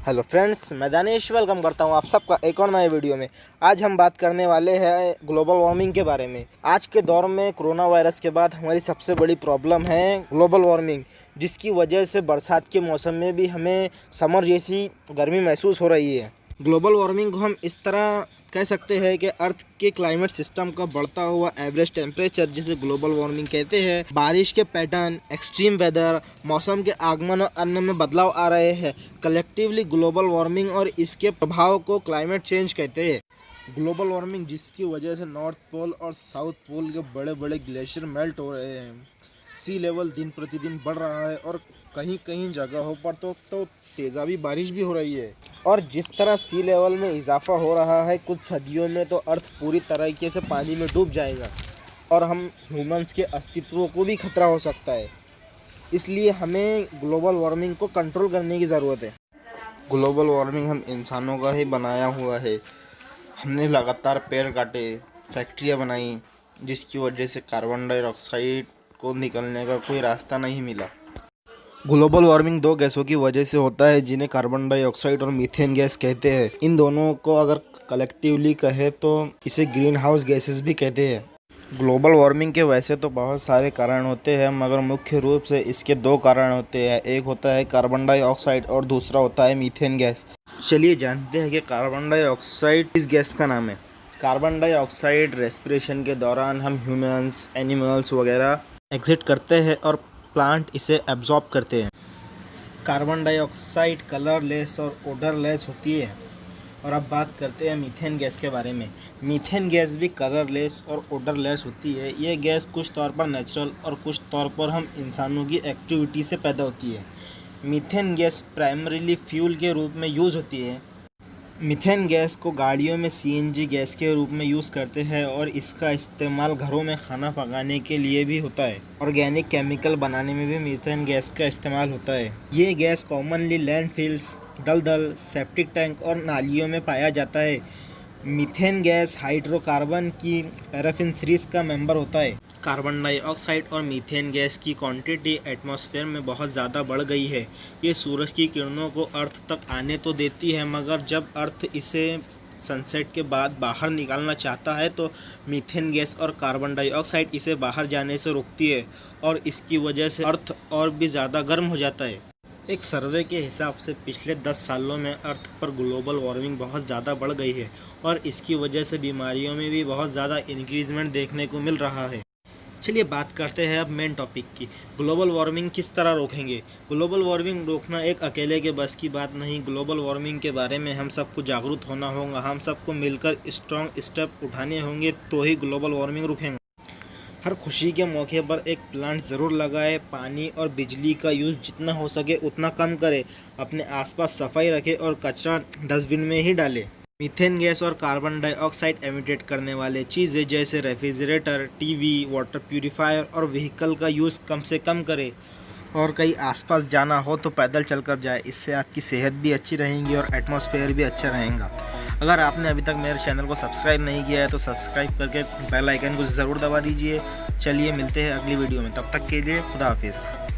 Hello friends, मैं Danish welcome करता हूं आप सबका एक और नए वीडियो में। आज हम बात करने वाले हैं ग्लोबल वार्मिंग के बारे में। आज के दौर में कोरोना वायरस के बाद हमारी सबसे बड़ी प्रॉब्लम है ग्लोबल वार्मिंग, जिसकी वजह से बरसात के मौसम में भी हमें समर जैसी गर्मी महसूस हो रही है। ग्लोबल वार्मिंग को हम इस तरह कह सकते हैं कि अर्थ के क्लाइमेट सिस्टम का बढ़ता हुआ एवरेज टेम्परेचर, जिसे ग्लोबल वार्मिंग कहते हैं। बारिश के पैटर्न, एक्सट्रीम वेदर, मौसम के आगमन और अन्य में बदलाव आ रहे हैं। कलेक्टिवली ग्लोबल वार्मिंग और इसके प्रभाव को क्लाइमेट चेंज कहते हैं। ग्लोबल वार्मिंग जिसकी वजह से नॉर्थ पोल और साउथ पोल के बड़े बड़े ग्लेशियर मेल्ट हो रहे हैं। सी लेवल दिन प्रतिदिन बढ़ रहा है और कहीं कहीं जगहों पर तो तेज़ाबी बारिश भी हो रही है। और जिस तरह सी लेवल में इजाफा हो रहा है, कुछ सदियों में तो अर्थ पूरी तरीके से पानी में डूब जाएगा और हम ह्यूमंस के अस्तित्व को भी खतरा हो सकता है। इसलिए हमें ग्लोबल वार्मिंग को कंट्रोल करने की ज़रूरत है। ग्लोबल वार्मिंग हम इंसानों का ही बनाया हुआ है। हमने लगातार पेड़ काटे, फैक्ट्रियाँ बनाई, जिसकी वजह से कार्बन डाइऑक्साइड को निकलने का कोई रास्ता नहीं मिला। ग्लोबल वार्मिंग दो गैसों की वजह से होता है, जिन्हें कार्बन डाइऑक्साइड और मीथेन गैस कहते हैं। इन दोनों को अगर कलेक्टिवली कहे तो इसे ग्रीन हाउस गैसेस भी कहते हैं। ग्लोबल वार्मिंग के वैसे तो बहुत सारे कारण होते हैं, मगर मुख्य रूप से इसके दो कारण होते हैं। एक होता है कार्बन डाइऑक्साइड और दूसरा होता है मीथेन गैस। चलिए जानते हैं कि कार्बन डाइऑक्साइड किस गैस का नाम है। कार्बन डाइऑक्साइड रेस्पिरेशन के दौरान हम ह्यूमंस, एनिमल्स वगैरह एग्जिट करते हैं और प्लांट इसे एब्जॉर्ब करते हैं। कार्बन डाइऑक्साइड कलरलेस और ओडरलेस होती है। और अब बात करते हैं मीथेन गैस के बारे में। मीथेन गैस भी कलरलेस और ओडरलेस होती है। ये गैस कुछ तौर पर नेचुरल और कुछ तौर पर हम इंसानों की एक्टिविटी से पैदा होती है। मीथेन गैस प्राइमरीली फ्यूल के रूप में यूज़ होती है। मीथेन गैस को गाड़ियों में सीएनजी गैस के रूप में यूज़ करते हैं और इसका इस्तेमाल घरों में खाना पकाने के लिए भी होता है। ऑर्गेनिक केमिकल बनाने में भी मीथेन गैस का इस्तेमाल होता है। ये गैस कॉमनली लैंडफिल्स, दलदल, सेप्टिक टैंक और नालियों में पाया जाता है। मीथेन गैस हाइड्रोकार्बन की पैराफिन सीरीज का मेंबर होता है। कार्बन डाइऑक्साइड और मीथेन गैस की क्वांटिटी एटमॉस्फेयर में बहुत ज़्यादा बढ़ गई है। ये सूरज की किरणों को अर्थ तक आने तो देती है, मगर जब अर्थ इसे सनसेट के बाद बाहर निकालना चाहता है तो मीथेन गैस और कार्बन डाइऑक्साइड इसे बाहर जाने से रोकती है और इसकी वजह से अर्थ और भी ज़्यादा गर्म हो जाता है। एक सर्वे के हिसाब से पिछले 10 सालों में अर्थ पर ग्लोबल वार्मिंग बहुत ज़्यादा बढ़ गई है और इसकी वजह से बीमारियों में भी बहुत ज़्यादा इंक्रीजमेंट देखने को मिल रहा है। चलिए बात करते हैं अब मेन टॉपिक की। ग्लोबल वार्मिंग किस तरह रोकेंगे। ग्लोबल वार्मिंग रोकना एक अकेले के बस की बात नहीं। ग्लोबल वार्मिंग के बारे में हम सबको जागरूक होना होगा। हम सबको मिलकर स्ट्रॉन्ग स्टेप उठाने होंगे, तो ही ग्लोबल वार्मिंग रुकेंगे। हर खुशी के मौके पर एक प्लांट ज़रूर लगाए। पानी और बिजली का यूज़ जितना हो सके उतना कम करे। अपने आसपास सफाई रखे और कचरा डस्टबिन में ही डाले। मीथेन गैस और कार्बन डाइऑक्साइड एमिटेट करने वाले चीज़ें जैसे रेफ्रिजरेटर, टीवी, वाटर प्यूरिफायर और व्हीकल का यूज़ कम से कम करें। और कहीं आसपास जाना हो तो पैदल चलकर जाए। इससे आपकी सेहत भी अच्छी रहेगी और एटमॉस्फेयर भी अच्छा रहेगा। अगर आपने अभी तक मेरे चैनल को सब्सक्राइब नहीं किया है तो सब्सक्राइब करके बेल आइकन को ज़रूर दबा दीजिए। चलिए मिलते हैं अगली वीडियो में, तब तक के लिए खुदा हाफिज़।